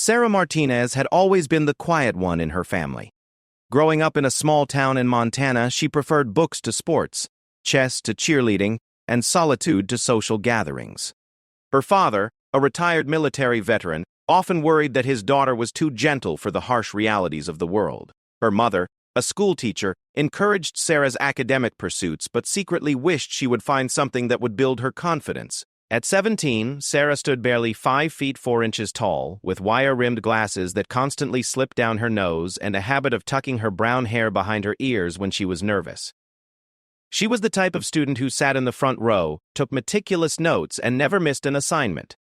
Sarah Martinez had always been the quiet one in her family. Growing up in a small town in Montana, she preferred books to sports, chess to cheerleading, and solitude to social gatherings. Her father, a retired military veteran, often worried that his daughter was too gentle for the harsh realities of the world. Her mother, a schoolteacher, encouraged Sarah's academic pursuits but secretly wished she would find something that would build her confidence. At 17, Sarah stood barely 5 feet 4 inches tall, with wire-rimmed glasses that constantly slipped down her nose and a habit of tucking her brown hair behind her ears when she was nervous. She was the type of student who sat in the front row, took meticulous notes, and never missed an assignment.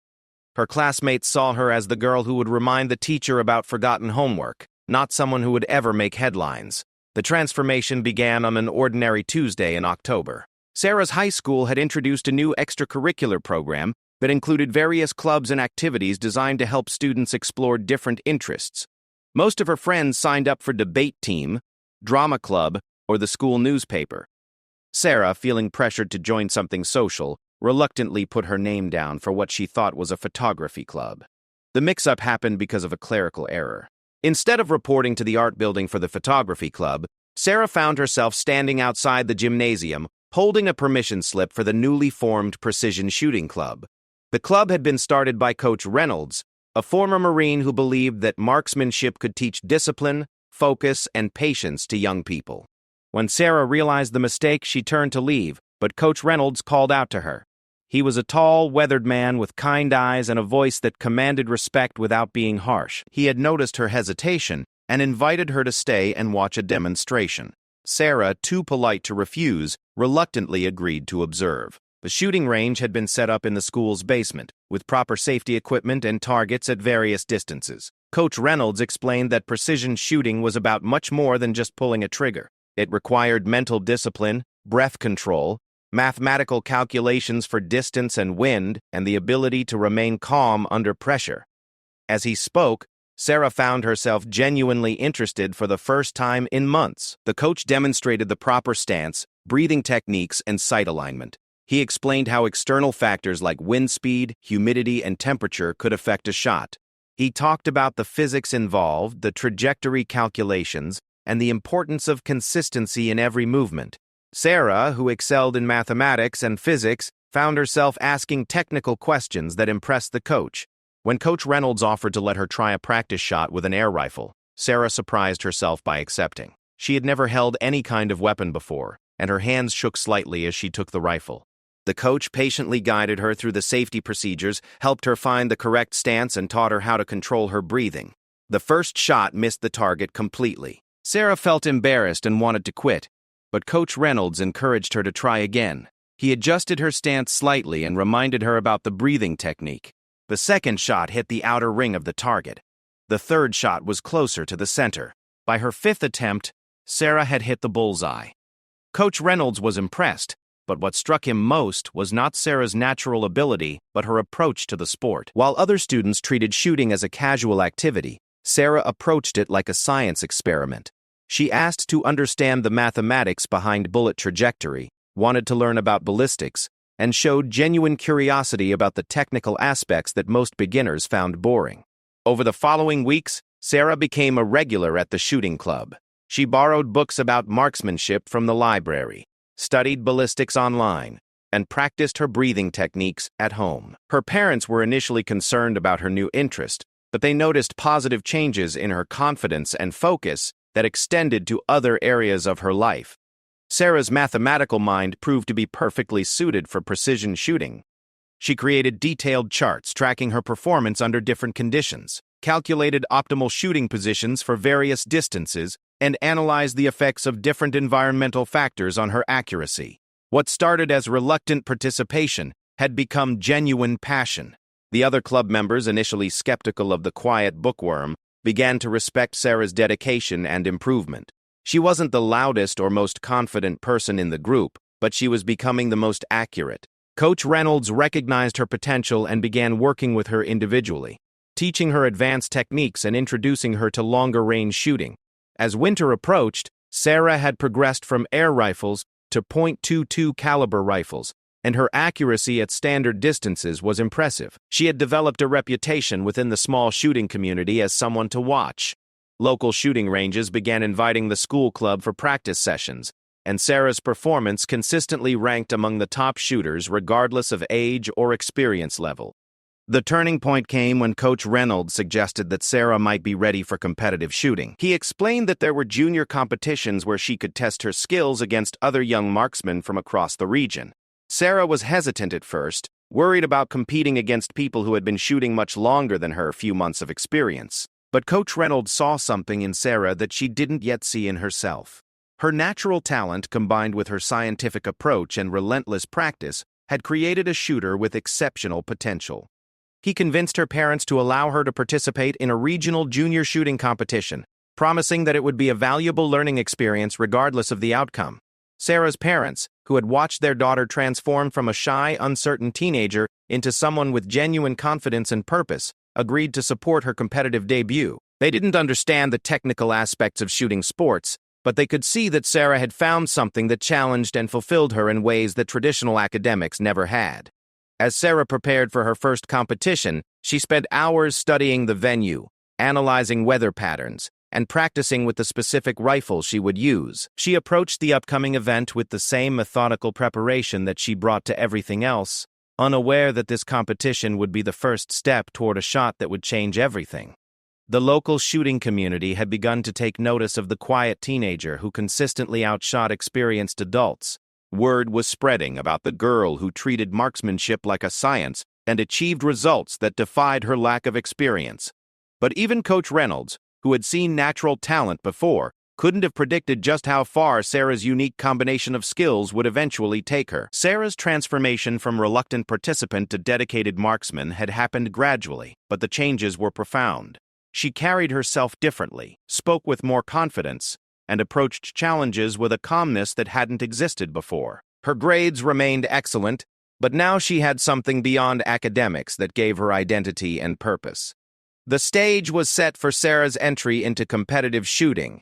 Her classmates saw her as the girl who would remind the teacher about forgotten homework, not someone who would ever make headlines. The transformation began on an ordinary Tuesday in October. Sarah's high school had introduced a new extracurricular program that included various clubs and activities designed to help students explore different interests. Most of her friends signed up for debate team, drama club, or the school newspaper. Sarah, feeling pressured to join something social, reluctantly put her name down for what she thought was a photography club. The mix-up happened because of a clerical error. Instead of reporting to the art building for the photography club, Sarah found herself standing outside the gymnasium, holding a permission slip for the newly formed Precision Shooting Club. The club had been started by Coach Reynolds, a former Marine who believed that marksmanship could teach discipline, focus, and patience to young people. When Sarah realized the mistake, she turned to leave, but Coach Reynolds called out to her. He was a tall, weathered man with kind eyes and a voice that commanded respect without being harsh. He had noticed her hesitation and invited her to stay and watch a demonstration. Sarah, too polite to refuse, reluctantly agreed to observe. The shooting range had been set up in the school's basement, with proper safety equipment and targets at various distances. Coach Reynolds explained that precision shooting was about much more than just pulling a trigger. It required mental discipline, breath control, mathematical calculations for distance and wind, and the ability to remain calm under pressure. As he spoke, Sarah found herself genuinely interested for the first time in months. The coach demonstrated the proper stance, breathing techniques, and sight alignment. He explained how external factors like wind speed, humidity, and temperature could affect a shot. He talked about the physics involved, the trajectory calculations, and the importance of consistency in every movement. Sarah, who excelled in mathematics and physics, found herself asking technical questions that impressed the coach. When Coach Reynolds offered to let her try a practice shot with an air rifle, Sarah surprised herself by accepting. She had never held any kind of weapon before, and her hands shook slightly as she took the rifle. The coach patiently guided her through the safety procedures, helped her find the correct stance, and taught her how to control her breathing. The first shot missed the target completely. Sarah felt embarrassed and wanted to quit, but Coach Reynolds encouraged her to try again. He adjusted her stance slightly and reminded her about the breathing technique. The second shot hit the outer ring of the target. The third shot was closer to the center. By her fifth attempt, Sarah had hit the bullseye. Coach Reynolds was impressed, but what struck him most was not Sarah's natural ability, but her approach to the sport. While other students treated shooting as a casual activity, Sarah approached it like a science experiment. She asked to understand the mathematics behind bullet trajectory, wanted to learn about ballistics, and showed genuine curiosity about the technical aspects that most beginners found boring. Over the following weeks, Sarah became a regular at the shooting club. She borrowed books about marksmanship from the library, studied ballistics online, and practiced her breathing techniques at home. Her parents were initially concerned about her new interest, but they noticed positive changes in her confidence and focus that extended to other areas of her life. Sarah's mathematical mind proved to be perfectly suited for precision shooting. She created detailed charts tracking her performance under different conditions, calculated optimal shooting positions for various distances, and analyzed the effects of different environmental factors on her accuracy. What started as reluctant participation had become genuine passion. The other club members, initially skeptical of the quiet bookworm, began to respect Sarah's dedication and improvement. She wasn't the loudest or most confident person in the group, but she was becoming the most accurate. Coach Reynolds recognized her potential and began working with her individually, teaching her advanced techniques and introducing her to longer-range shooting. As winter approached, Sarah had progressed from air rifles to .22 caliber rifles, and her accuracy at standard distances was impressive. She had developed a reputation within the small shooting community as someone to watch. Local shooting ranges began inviting the school club for practice sessions, and Sarah's performance consistently ranked among the top shooters regardless of age or experience level. The turning point came when Coach Reynolds suggested that Sarah might be ready for competitive shooting. He explained that there were junior competitions where she could test her skills against other young marksmen from across the region. Sarah was hesitant at first, worried about competing against people who had been shooting much longer than her few months of experience. But Coach Reynolds saw something in Sarah that she didn't yet see in herself. Her natural talent, combined with her scientific approach and relentless practice, had created a shooter with exceptional potential. He convinced her parents to allow her to participate in a regional junior shooting competition, promising that it would be a valuable learning experience regardless of the outcome. Sarah's parents, who had watched their daughter transform from a shy, uncertain teenager into someone with genuine confidence and purpose, agreed to support her competitive debut. They didn't understand the technical aspects of shooting sports, but they could see that Sarah had found something that challenged and fulfilled her in ways that traditional academics never had. As Sarah prepared for her first competition, she spent hours studying the venue, analyzing weather patterns, and practicing with the specific rifle she would use. She approached the upcoming event with the same methodical preparation that she brought to everything else, unaware that this competition would be the first step toward a shot that would change everything. The local shooting community had begun to take notice of the quiet teenager who consistently outshot experienced adults. Word was spreading about the girl who treated marksmanship like a science and achieved results that defied her lack of experience. But even Coach Reynolds, who had seen natural talent before, couldn't have predicted just how far Sarah's unique combination of skills would eventually take her. Sarah's transformation from reluctant participant to dedicated marksman had happened gradually, but the changes were profound. She carried herself differently, spoke with more confidence, and approached challenges with a calmness that hadn't existed before. Her grades remained excellent, but now she had something beyond academics that gave her identity and purpose. The stage was set for Sarah's entry into competitive shooting,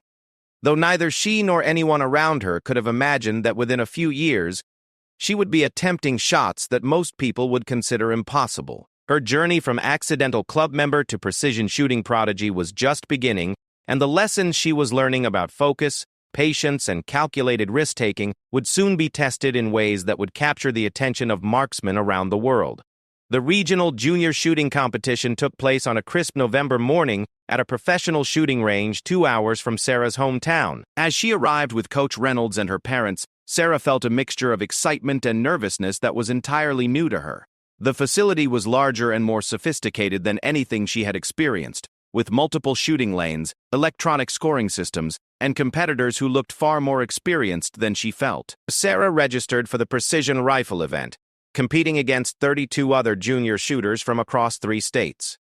though neither she nor anyone around her could have imagined that within a few years, she would be attempting shots that most people would consider impossible. Her journey from accidental club member to precision shooting prodigy was just beginning, and the lessons she was learning about focus, patience, and calculated risk-taking would soon be tested in ways that would capture the attention of marksmen around the world. The regional junior shooting competition took place on a crisp November morning at a professional shooting range 2 hours from Sarah's hometown. As she arrived with Coach Reynolds and her parents, Sarah felt a mixture of excitement and nervousness that was entirely new to her. The facility was larger and more sophisticated than anything she had experienced, with multiple shooting lanes, electronic scoring systems, and competitors who looked far more experienced than she felt. Sarah registered for the precision rifle event, competing against 32 other junior shooters from across 3 states.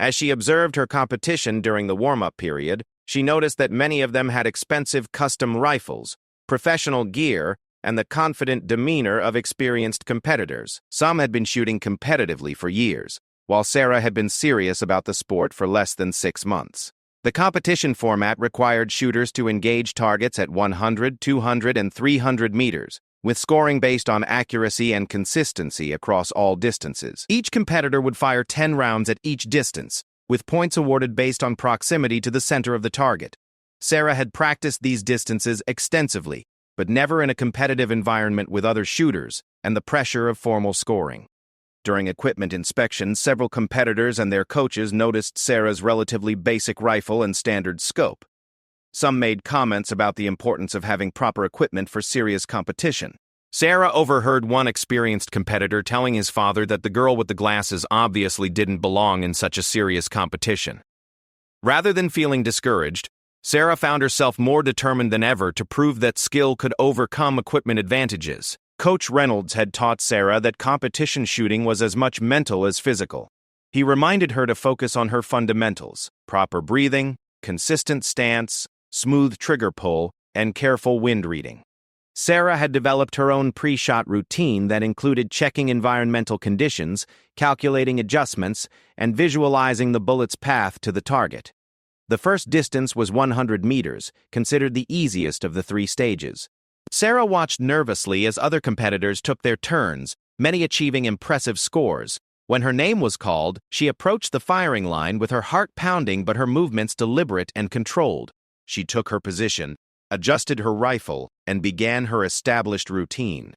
As she observed her competition during the warm-up period, she noticed that many of them had expensive custom rifles, professional gear, and the confident demeanor of experienced competitors. Some had been shooting competitively for years, while Sarah had been serious about the sport for less than 6 months. The competition format required shooters to engage targets at 100, 200, and 300 meters, with scoring based on accuracy and consistency across all distances. Each competitor would fire 10 rounds at each distance, with points awarded based on proximity to the center of the target. Sarah had practiced these distances extensively, but never in a competitive environment with other shooters and the pressure of formal scoring. During equipment inspections, several competitors and their coaches noticed Sarah's relatively basic rifle and standard scope. Some made comments about the importance of having proper equipment for serious competition. Sarah overheard one experienced competitor telling his father that the girl with the glasses obviously didn't belong in such a serious competition. Rather than feeling discouraged, Sarah found herself more determined than ever to prove that skill could overcome equipment advantages. Coach Reynolds had taught Sarah that competition shooting was as much mental as physical. He reminded her to focus on her fundamentals: proper breathing, consistent stance, smooth trigger pull, and careful wind reading. Sarah had developed her own pre-shot routine that included checking environmental conditions, calculating adjustments, and visualizing the bullet's path to the target. The first distance was 100 meters, considered the easiest of the 3 stages. Sarah watched nervously as other competitors took their turns, many achieving impressive scores. When her name was called, she approached the firing line with her heart pounding but her movements deliberate and controlled. She took her position, adjusted her rifle, and began her established routine.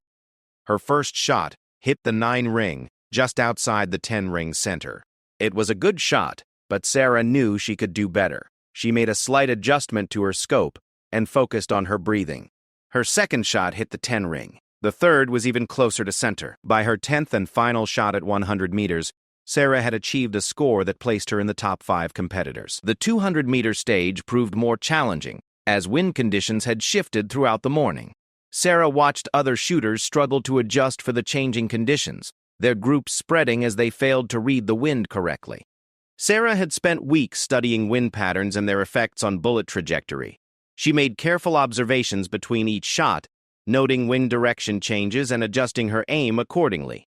Her first shot hit the 9-ring, just outside the 10-ring center. It was a good shot, but Sarah knew she could do better. She made a slight adjustment to her scope and focused on her breathing. Her second shot hit the 10-ring. The third was even closer to center. By her 10th and final shot at 100 meters, Sarah had achieved a score that placed her in the top 5 competitors. The 200-meter stage proved more challenging, as wind conditions had shifted throughout the morning. Sarah watched other shooters struggle to adjust for the changing conditions, their groups spreading as they failed to read the wind correctly. Sarah had spent weeks studying wind patterns and their effects on bullet trajectory. She made careful observations between each shot, noting wind direction changes and adjusting her aim accordingly.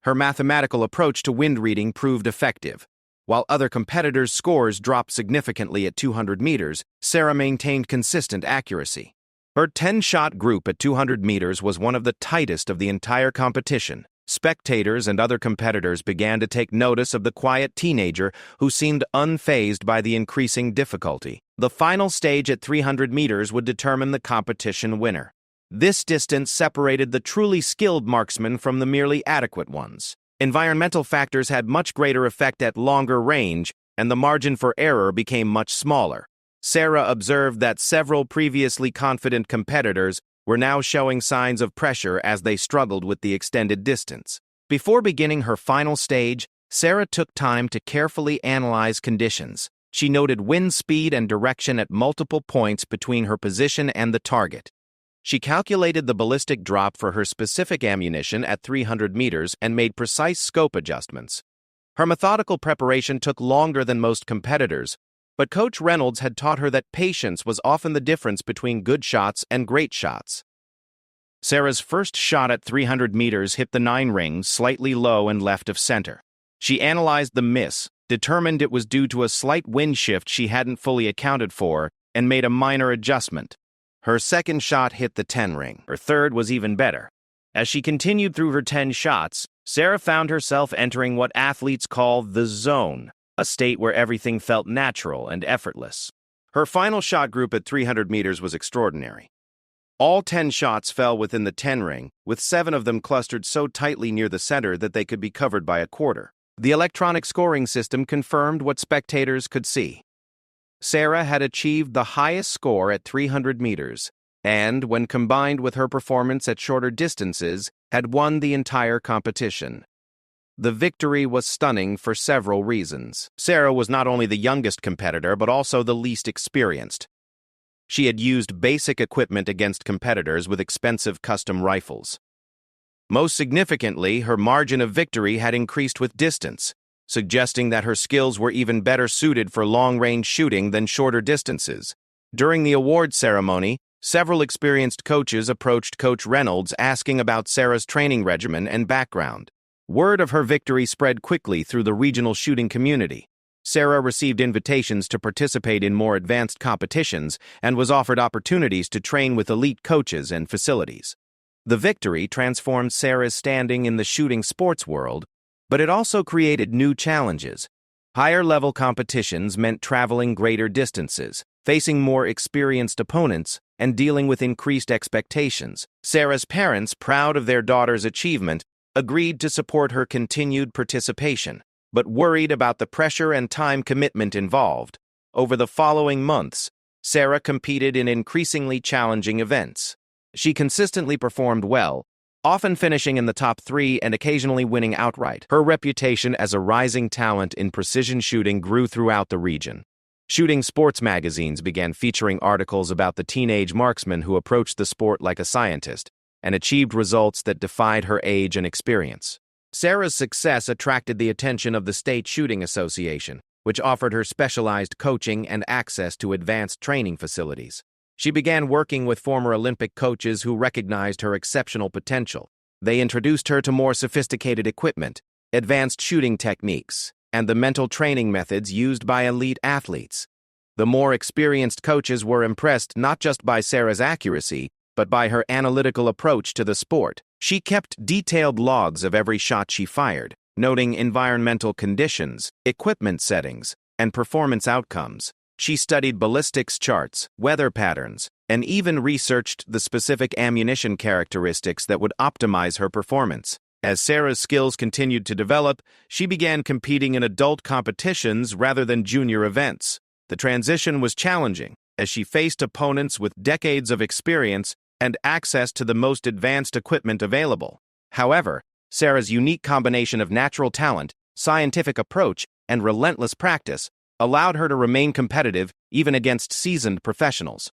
Her mathematical approach to wind reading proved effective. While other competitors' scores dropped significantly at 200 meters, Sarah maintained consistent accuracy. Her 10-shot group at 200 meters was one of the tightest of the entire competition. Spectators and other competitors began to take notice of the quiet teenager who seemed unfazed by the increasing difficulty. The final stage at 300 meters would determine the competition winner. This distance separated the truly skilled marksmen from the merely adequate ones. Environmental factors had much greater effect at longer range, and the margin for error became much smaller. Sarah observed that several previously confident competitors were now showing signs of pressure as they struggled with the extended distance. Before beginning her final stage, Sarah took time to carefully analyze conditions. She noted wind speed and direction at multiple points between her position and the target. She calculated the ballistic drop for her specific ammunition at 300 meters and made precise scope adjustments. Her methodical preparation took longer than most competitors, but Coach Reynolds had taught her that patience was often the difference between good shots and great shots. Sarah's first shot at 300 meters hit the 9-ring slightly low and left of center. She analyzed the miss, determined it was due to a slight wind shift she hadn't fully accounted for, and made a minor adjustment. Her second shot hit the 10-ring. Her third was even better. As she continued through her 10 shots, Sarah found herself entering what athletes call the zone, a state where everything felt natural and effortless. Her final shot group at 300 meters was extraordinary. All 10 shots fell within the 10-ring, with 7 of them clustered so tightly near the center that they could be covered by a quarter. The electronic scoring system confirmed what spectators could see. Sarah had achieved the highest score at 300 meters, and, when combined with her performance at shorter distances, had won the entire competition. The victory was stunning for several reasons. Sarah was not only the youngest competitor, but also the least experienced. She had used basic equipment against competitors with expensive custom rifles. Most significantly, her margin of victory had increased with distance, suggesting that her skills were even better suited for long-range shooting than shorter distances. During the award ceremony, several experienced coaches approached Coach Reynolds asking about Sarah's training regimen and background. Word of her victory spread quickly through the regional shooting community. Sarah received invitations to participate in more advanced competitions and was offered opportunities to train with elite coaches and facilities. The victory transformed Sarah's standing in the shooting sports world, but it also created new challenges. Higher-level competitions meant traveling greater distances, facing more experienced opponents, and dealing with increased expectations. Sarah's parents, proud of their daughter's achievement, agreed to support her continued participation, but worried about the pressure and time commitment involved. Over the following months, Sarah competed in increasingly challenging events. She consistently performed well, often finishing in the top 3 and occasionally winning outright. Her reputation as a rising talent in precision shooting grew throughout the region. Shooting sports magazines began featuring articles about the teenage marksman who approached the sport like a scientist and achieved results that defied her age and experience. Sarah's success attracted the attention of the State Shooting Association, which offered her specialized coaching and access to advanced training facilities. She began working with former Olympic coaches who recognized her exceptional potential. They introduced her to more sophisticated equipment, advanced shooting techniques, and the mental training methods used by elite athletes. The more experienced coaches were impressed not just by Sarah's accuracy, but by her analytical approach to the sport. She kept detailed logs of every shot she fired, noting environmental conditions, equipment settings, and performance outcomes. She studied ballistics charts, weather patterns, and even researched the specific ammunition characteristics that would optimize her performance. As Sarah's skills continued to develop, she began competing in adult competitions rather than junior events. The transition was challenging, as she faced opponents with decades of experience and access to the most advanced equipment available. However, Sarah's unique combination of natural talent, scientific approach, and relentless practice allowed her to remain competitive even against seasoned professionals.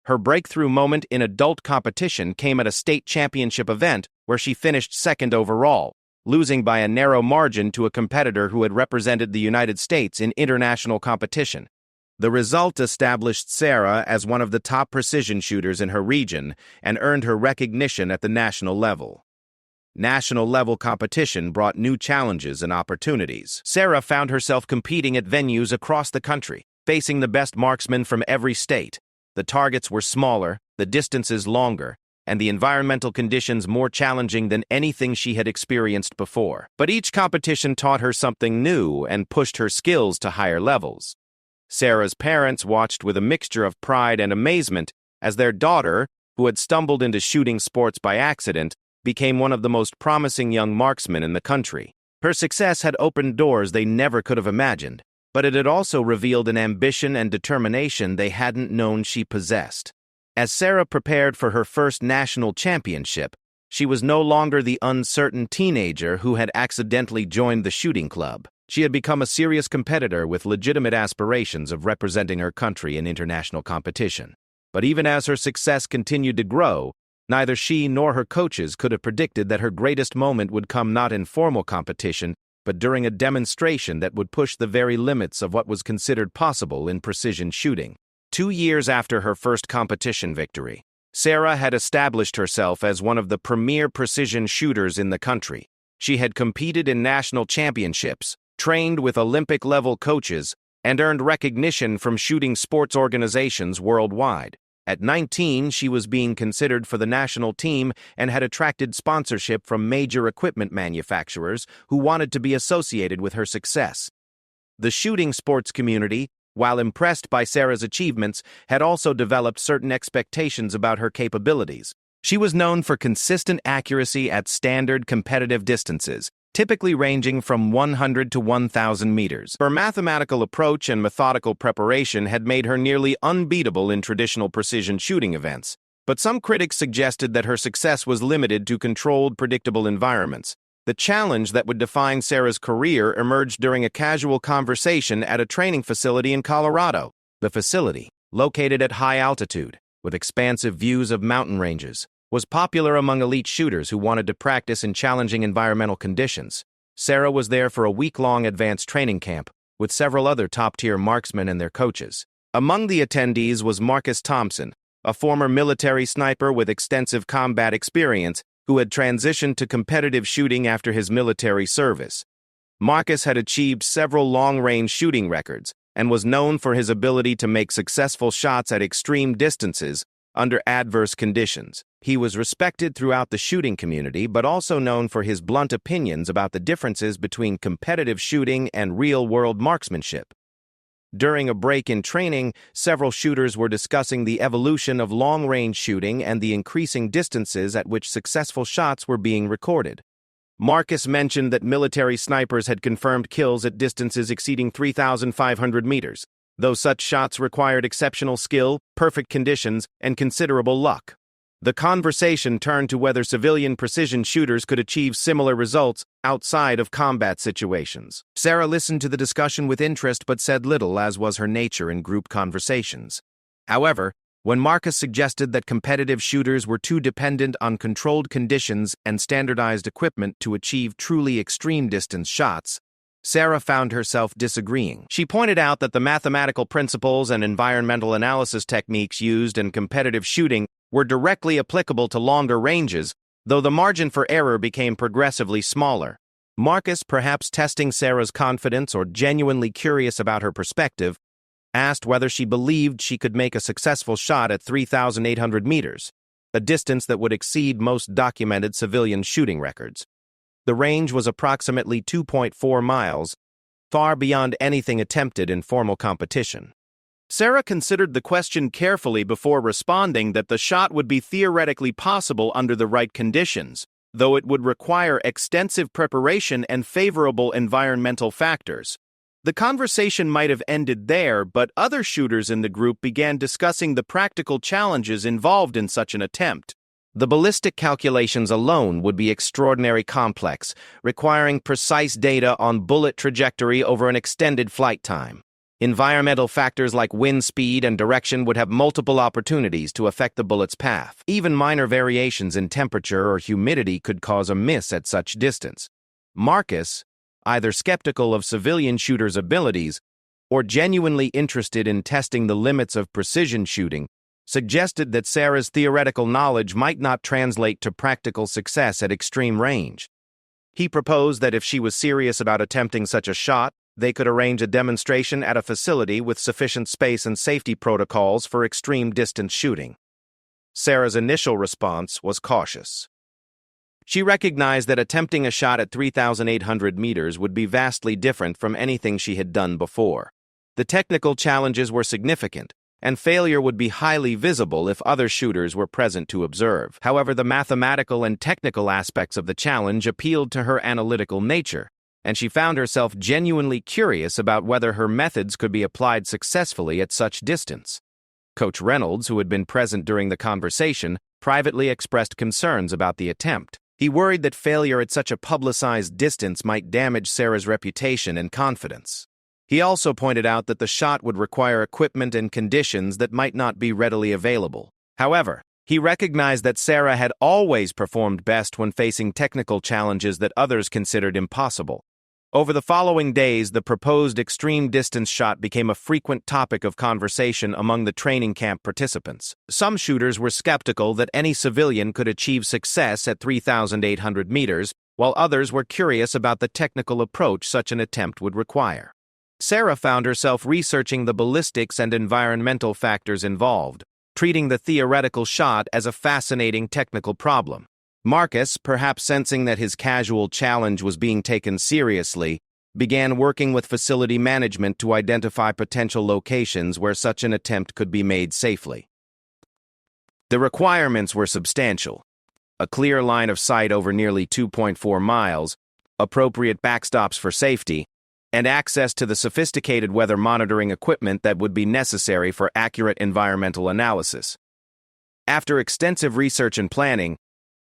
Her breakthrough moment in adult competition came at a state championship event where she finished second overall, losing by a narrow margin to a competitor who had represented the United States in international competition. The result established Sarah as one of the top precision shooters in her region and earned her recognition at the national level. National-level competition brought new challenges and opportunities. Sarah found herself competing at venues across the country, facing the best marksmen from every state. The targets were smaller, the distances longer, and the environmental conditions more challenging than anything she had experienced before. But each competition taught her something new and pushed her skills to higher levels. Sarah's parents watched with a mixture of pride and amazement as their daughter, who had stumbled into shooting sports by accident, became one of the most promising young marksmen in the country. Her success had opened doors they never could have imagined, but it had also revealed an ambition and determination they hadn't known she possessed. As Sarah prepared for her first national championship, she was no longer the uncertain teenager who had accidentally joined the shooting club. She had become a serious competitor with legitimate aspirations of representing her country in international competition. But even as her success continued to grow, neither she nor her coaches could have predicted that her greatest moment would come not in formal competition, but during a demonstration that would push the very limits of what was considered possible in precision shooting. 2 years after her first competition victory, Sarah had established herself as one of the premier precision shooters in the country. She had competed in national championships, trained with Olympic-level coaches, and earned recognition from shooting sports organizations worldwide. At 19, she was being considered for the national team and had attracted sponsorship from major equipment manufacturers who wanted to be associated with her success. The shooting sports community, while impressed by Sarah's achievements, had also developed certain expectations about her capabilities. She was known for consistent accuracy at standard competitive distances, typically ranging from 100 to 1,000 meters. Her mathematical approach and methodical preparation had made her nearly unbeatable in traditional precision shooting events. But some critics suggested that her success was limited to controlled, predictable environments. The challenge that would define Sarah's career emerged during a casual conversation at a training facility in Colorado. The facility, located at high altitude, with expansive views of mountain ranges, was popular among elite shooters who wanted to practice in challenging environmental conditions. Sarah was there for a week-long advanced training camp, with several other top-tier marksmen and their coaches. Among the attendees was Marcus Thompson, a former military sniper with extensive combat experience who had transitioned to competitive shooting after his military service. Marcus had achieved several long-range shooting records and was known for his ability to make successful shots at extreme distances under adverse conditions. He was respected throughout the shooting community, but also known for his blunt opinions about the differences between competitive shooting and real-world marksmanship. During a break in training, several shooters were discussing the evolution of long-range shooting and the increasing distances at which successful shots were being recorded. Marcus mentioned that military snipers had confirmed kills at distances exceeding 3,500 meters, though such shots required exceptional skill, perfect conditions, and considerable luck. The conversation turned to whether civilian precision shooters could achieve similar results outside of combat situations. Sarah listened to the discussion with interest but said little, as was her nature in group conversations. However, when Marcus suggested that competitive shooters were too dependent on controlled conditions and standardized equipment to achieve truly extreme distance shots, Sarah found herself disagreeing. She pointed out that the mathematical principles and environmental analysis techniques used in competitive shooting were directly applicable to longer ranges, though the margin for error became progressively smaller. Marcus, perhaps testing Sarah's confidence or genuinely curious about her perspective, asked whether she believed she could make a successful shot at 3,800 meters. a distance that would exceed most documented civilian shooting records. The range was approximately 2.4 miles, far beyond anything attempted in formal competition. Sarah considered the question carefully before responding that the shot would be theoretically possible under the right conditions, though it would require extensive preparation and favorable environmental factors. The conversation might have ended there, but other shooters in the group began discussing the practical challenges involved in such an attempt. The ballistic calculations alone would be extraordinarily complex, requiring precise data on bullet trajectory over an extended flight time. Environmental factors like wind speed and direction would have multiple opportunities to affect the bullet's path. Even minor variations in temperature or humidity could cause a miss at such distance. Marcus, either skeptical of civilian shooters' abilities or genuinely interested in testing the limits of precision shooting, suggested that Sarah's theoretical knowledge might not translate to practical success at extreme range. He proposed that if she was serious about attempting such a shot, they could arrange a demonstration at a facility with sufficient space and safety protocols for extreme distance shooting. Sarah's initial response was cautious. She recognized that attempting a shot at 3,800 meters would be vastly different from anything she had done before. The technical challenges were significant, and failure would be highly visible if other shooters were present to observe. However, the mathematical and technical aspects of the challenge appealed to her analytical nature, and she found herself genuinely curious about whether her methods could be applied successfully at such distance. Coach Reynolds, who had been present during the conversation, privately expressed concerns about the attempt. He worried that failure at such a publicized distance might damage Sarah's reputation and confidence. He also pointed out that the shot would require equipment and conditions that might not be readily available. However, he recognized that Sarah had always performed best when facing technical challenges that others considered impossible. Over the following days, the proposed extreme distance shot became a frequent topic of conversation among the training camp participants. Some shooters were skeptical that any civilian could achieve success at 3,800 meters, while others were curious about the technical approach such an attempt would require. Sarah found herself researching the ballistics and environmental factors involved, treating the theoretical shot as a fascinating technical problem. Marcus, perhaps sensing that his casual challenge was being taken seriously, began working with facility management to identify potential locations where such an attempt could be made safely. The requirements were substantial: a clear line of sight over nearly 2.4 miles, appropriate backstops for safety, and access to the sophisticated weather monitoring equipment that would be necessary for accurate environmental analysis. After extensive research and planning,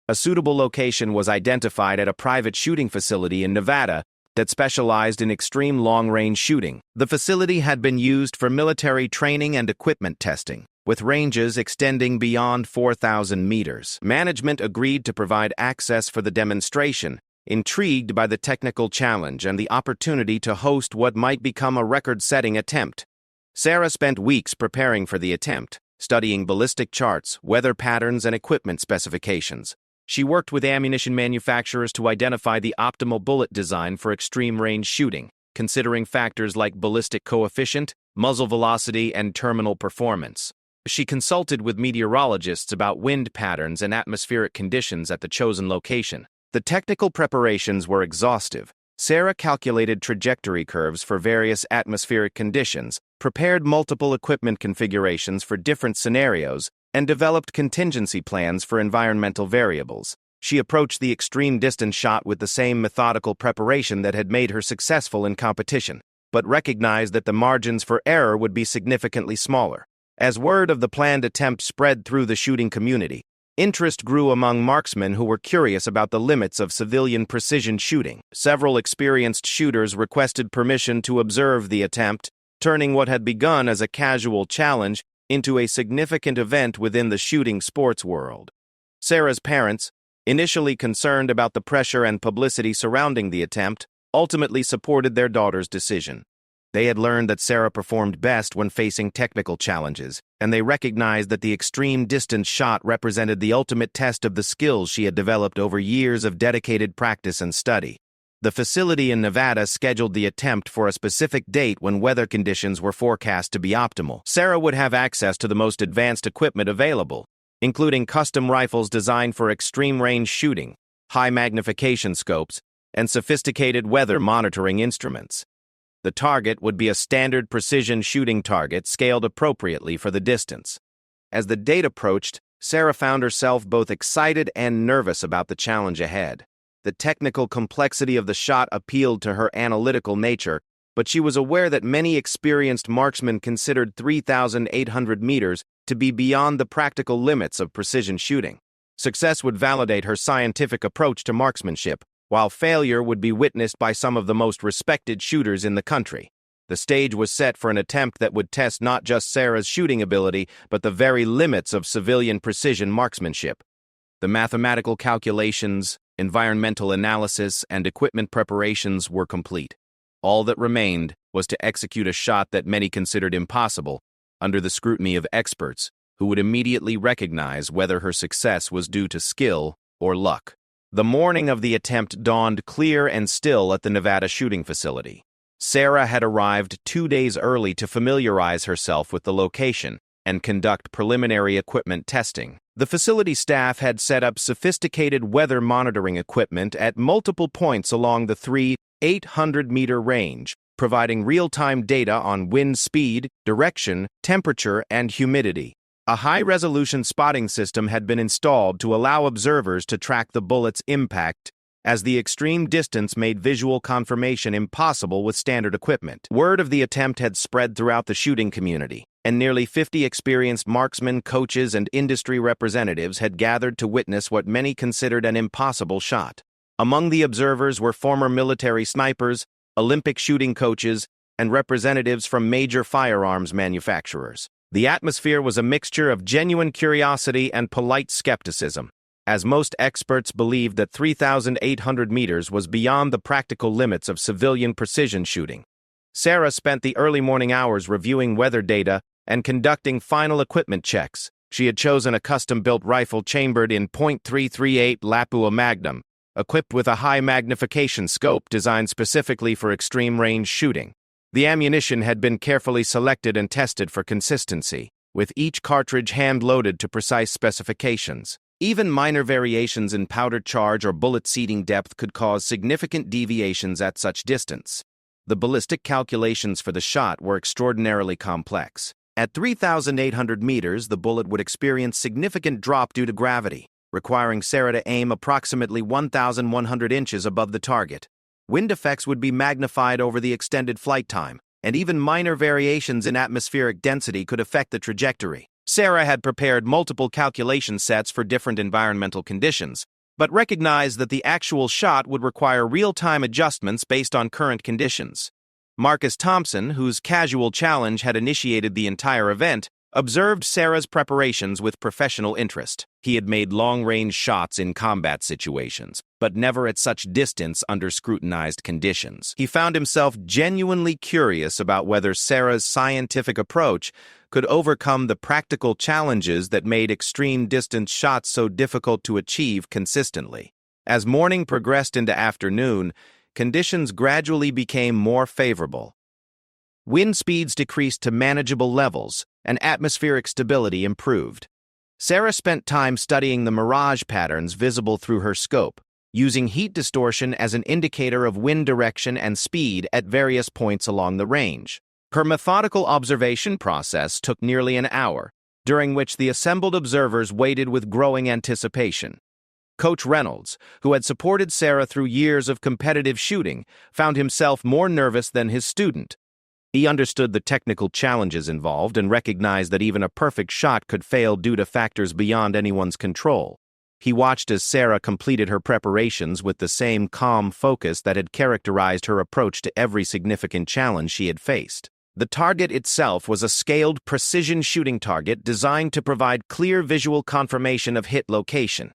a suitable location was identified at a private shooting facility in Nevada that specialized in extreme long-range shooting. The facility had been used for military training and equipment testing, with ranges extending beyond 4,000 meters. Management agreed to provide access for the demonstration, intrigued by the technical challenge and the opportunity to host what might become a record-setting attempt. Sarah spent weeks preparing for the attempt, studying ballistic charts, weather patterns, and equipment specifications. She worked with ammunition manufacturers to identify the optimal bullet design for extreme-range shooting, considering factors like ballistic coefficient, muzzle velocity, and terminal performance. She consulted with meteorologists about wind patterns and atmospheric conditions at the chosen location. The technical preparations were exhaustive. Sarah calculated trajectory curves for various atmospheric conditions, prepared multiple equipment configurations for different scenarios, and developed contingency plans for environmental variables. She approached the extreme distance shot with the same methodical preparation that had made her successful in competition, but recognized that the margins for error would be significantly smaller. As word of the planned attempt spread through the shooting community, interest grew among marksmen who were curious about the limits of civilian precision shooting. Several experienced shooters requested permission to observe the attempt, turning what had begun as a casual challenge into a significant event within the shooting sports world. Sarah's parents, initially concerned about the pressure and publicity surrounding the attempt, ultimately supported their daughter's decision. They had learned that Sarah performed best when facing technical challenges, and they recognized that the extreme distance shot represented the ultimate test of the skills she had developed over years of dedicated practice and study. The facility in Nevada scheduled the attempt for a specific date when weather conditions were forecast to be optimal. Sarah would have access to the most advanced equipment available, including custom rifles designed for extreme-range shooting, high-magnification scopes, and sophisticated weather monitoring instruments. The target would be a standard precision shooting target scaled appropriately for the distance. As the date approached, Sarah found herself both excited and nervous about the challenge ahead. The technical complexity of the shot appealed to her analytical nature, but she was aware that many experienced marksmen considered 3,800 meters to be beyond the practical limits of precision shooting. Success would validate her scientific approach to marksmanship, while failure would be witnessed by some of the most respected shooters in the country. The stage was set for an attempt that would test not just Sarah's shooting ability, but the very limits of civilian precision marksmanship. The mathematical calculations, environmental analysis, and equipment preparations were complete. All that remained was to execute a shot that many considered impossible, under the scrutiny of experts, who would immediately recognize whether her success was due to skill or luck. The morning of the attempt dawned clear and still at the Nevada shooting facility. Sarah had arrived 2 days early to familiarize herself with the location and conduct preliminary equipment testing. The facility staff had set up sophisticated weather monitoring equipment at multiple points along the 800-meter range, providing real-time data on wind speed, direction, temperature, and humidity. A high-resolution spotting system had been installed to allow observers to track the bullet's impact, as the extreme distance made visual confirmation impossible with standard equipment. Word of the attempt had spread throughout the shooting community, and nearly 50 experienced marksmen, coaches, and industry representatives had gathered to witness what many considered an impossible shot. Among the observers were former military snipers, Olympic shooting coaches, and representatives from major firearms manufacturers. The atmosphere was a mixture of genuine curiosity and polite skepticism, as most experts believed that 3,800 meters was beyond the practical limits of civilian precision shooting. Sarah spent the early morning hours reviewing weather data and conducting final equipment checks. She had chosen a custom-built rifle chambered in .338 Lapua Magnum, equipped with a high-magnification scope designed specifically for extreme-range shooting. The ammunition had been carefully selected and tested for consistency, with each cartridge hand-loaded to precise specifications. Even minor variations in powder charge or bullet seating depth could cause significant deviations at such distance. The ballistic calculations for the shot were extraordinarily complex. At 3,800 meters, the bullet would experience significant drop due to gravity, requiring Sarah to aim approximately 1,100 inches above the target. Wind effects would be magnified over the extended flight time, and even minor variations in atmospheric density could affect the trajectory. Sarah had prepared multiple calculation sets for different environmental conditions, but recognized that the actual shot would require real-time adjustments based on current conditions. Marcus Thompson, whose casual challenge had initiated the entire event, observed Sarah's preparations with professional interest. He had made long-range shots in combat situations, but never at such distance under scrutinized conditions. He found himself genuinely curious about whether Sarah's scientific approach could overcome the practical challenges that made extreme-distance shots so difficult to achieve consistently. As morning progressed into afternoon, conditions gradually became more favorable. Wind speeds decreased to manageable levels, and atmospheric stability improved. Sarah spent time studying the mirage patterns visible through her scope, using heat distortion as an indicator of wind direction and speed at various points along the range. Her methodical observation process took nearly an hour, during which the assembled observers waited with growing anticipation. Coach Reynolds, who had supported Sarah through years of competitive shooting, found himself more nervous than his student. He understood the technical challenges involved and recognized that even a perfect shot could fail due to factors beyond anyone's control. He watched as Sarah completed her preparations with the same calm focus that had characterized her approach to every significant challenge she had faced. The target itself was a scaled precision shooting target designed to provide clear visual confirmation of hit location.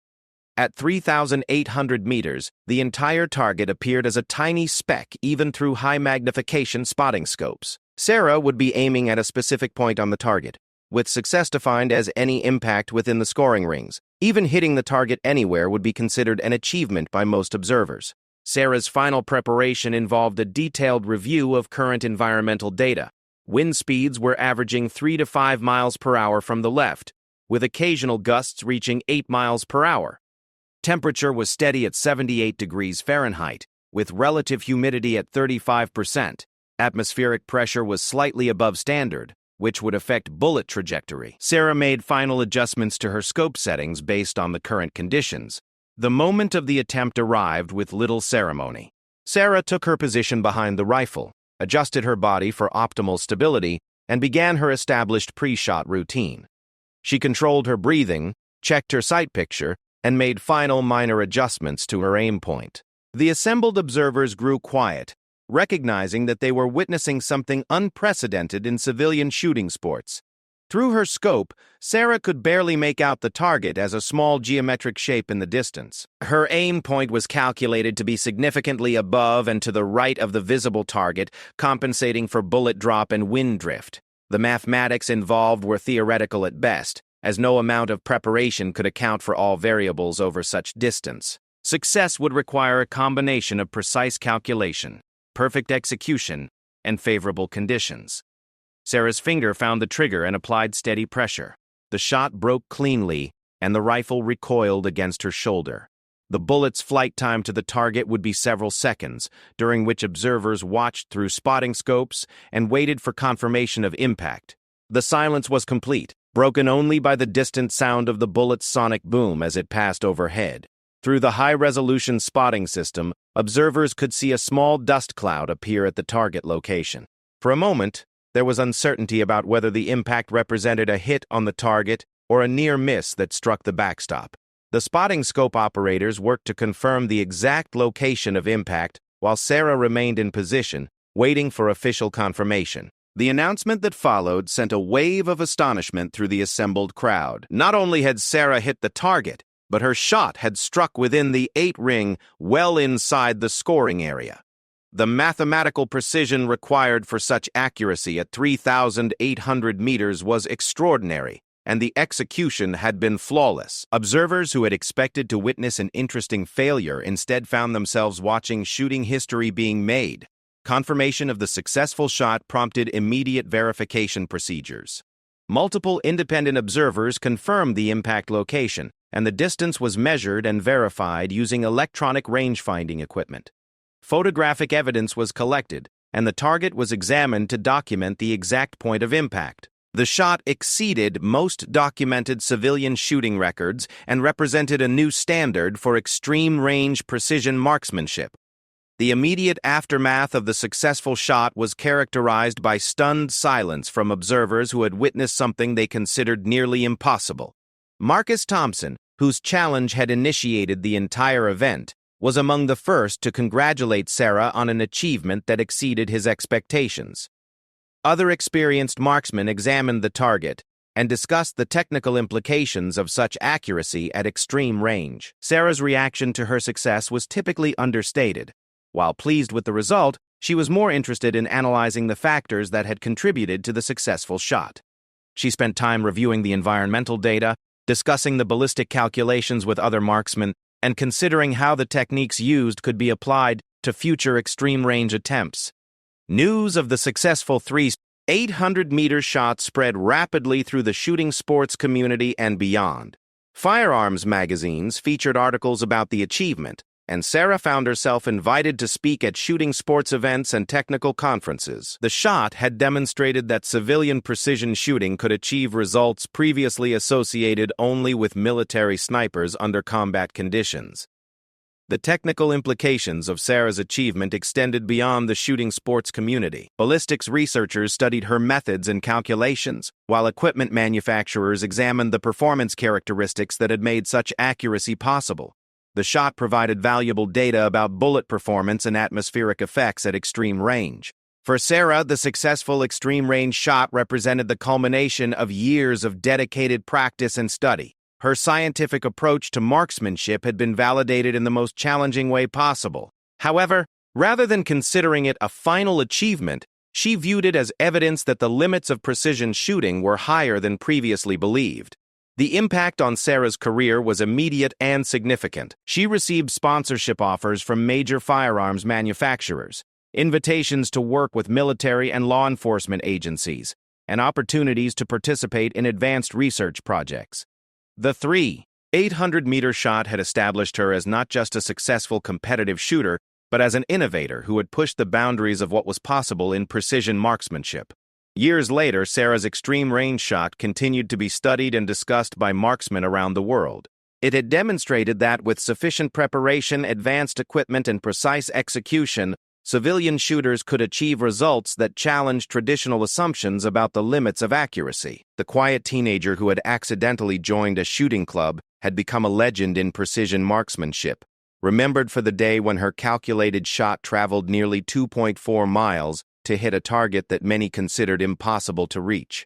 At 3,800 meters, the entire target appeared as a tiny speck even through high-magnification spotting scopes. Sarah would be aiming at a specific point on the target, with success defined as any impact within the scoring rings. Even hitting the target anywhere would be considered an achievement by most observers. Sarah's final preparation involved a detailed review of current environmental data. Wind speeds were averaging 3 to 5 miles per hour from the left, with occasional gusts reaching 8 miles per hour. Temperature was steady at 78 degrees Fahrenheit, with relative humidity at 35%. Atmospheric pressure was slightly above standard, which would affect bullet trajectory. Sarah made final adjustments to her scope settings based on the current conditions. The moment of the attempt arrived with little ceremony. Sarah took her position behind the rifle, adjusted her body for optimal stability, and began her established pre-shot routine. She controlled her breathing, checked her sight picture, and made final minor adjustments to her aim point. The assembled observers grew quiet, recognizing that they were witnessing something unprecedented in civilian shooting sports. Through her scope, Sarah could barely make out the target as a small geometric shape in the distance. Her aim point was calculated to be significantly above and to the right of the visible target, compensating for bullet drop and wind drift. The mathematics involved were theoretical at best, as no amount of preparation could account for all variables over such distance. Success would require a combination of precise calculation, perfect execution, and favorable conditions. Sarah's finger found the trigger and applied steady pressure. The shot broke cleanly, and the rifle recoiled against her shoulder. The bullet's flight time to the target would be several seconds, during which observers watched through spotting scopes and waited for confirmation of impact. The silence was complete, broken only by the distant sound of the bullet's sonic boom as it passed overhead. Through the high-resolution spotting system, observers could see a small dust cloud appear at the target location. For a moment, there was uncertainty about whether the impact represented a hit on the target or a near miss that struck the backstop. The spotting scope operators worked to confirm the exact location of impact while Sarah remained in position, waiting for official confirmation. The announcement that followed sent a wave of astonishment through the assembled crowd. Not only had Sarah hit the target, but her shot had struck within the 8 ring, well inside the scoring area. The mathematical precision required for such accuracy at 3,800 meters was extraordinary, and the execution had been flawless. Observers who had expected to witness an interesting failure instead found themselves watching shooting history being made. Confirmation of the successful shot prompted immediate verification procedures. Multiple independent observers confirmed the impact location, and the distance was measured and verified using electronic range-finding equipment. Photographic evidence was collected, and the target was examined to document the exact point of impact. The shot exceeded most documented civilian shooting records and represented a new standard for extreme-range precision marksmanship. The immediate aftermath of the successful shot was characterized by stunned silence from observers who had witnessed something they considered nearly impossible. Marcus Thompson, whose challenge had initiated the entire event, was among the first to congratulate Sarah on an achievement that exceeded his expectations. Other experienced marksmen examined the target and discussed the technical implications of such accuracy at extreme range. Sarah's reaction to her success was typically understated. While pleased with the result, she was more interested in analyzing the factors that had contributed to the successful shot. She spent time reviewing the environmental data, discussing the ballistic calculations with other marksmen, and considering how the techniques used could be applied to future extreme-range attempts. News of the successful 800-meter shot spread rapidly through the shooting sports community and beyond. Firearms magazines featured articles about the achievement, and Sarah found herself invited to speak at shooting sports events and technical conferences. The shot had demonstrated that civilian precision shooting could achieve results previously associated only with military snipers under combat conditions. The technical implications of Sarah's achievement extended beyond the shooting sports community. Ballistics researchers studied her methods and calculations, while equipment manufacturers examined the performance characteristics that had made such accuracy possible. The shot provided valuable data about bullet performance and atmospheric effects at extreme range. For Sarah, the successful extreme-range shot represented the culmination of years of dedicated practice and study. Her scientific approach to marksmanship had been validated in the most challenging way possible. However, rather than considering it a final achievement, she viewed it as evidence that the limits of precision shooting were higher than previously believed. The impact on Sarah's career was immediate and significant. She received sponsorship offers from major firearms manufacturers, invitations to work with military and law enforcement agencies, and opportunities to participate in advanced research projects. The 800-meter shot had established her as not just a successful competitive shooter, but as an innovator who had pushed the boundaries of what was possible in precision marksmanship. Years later, Sarah's extreme range shot continued to be studied and discussed by marksmen around the world. It had demonstrated that with sufficient preparation, advanced equipment, and precise execution, civilian shooters could achieve results that challenged traditional assumptions about the limits of accuracy. The quiet teenager who had accidentally joined a shooting club had become a legend in precision marksmanship, remembered for the day when her calculated shot traveled nearly 2.4 miles to hit a target that many considered impossible to reach.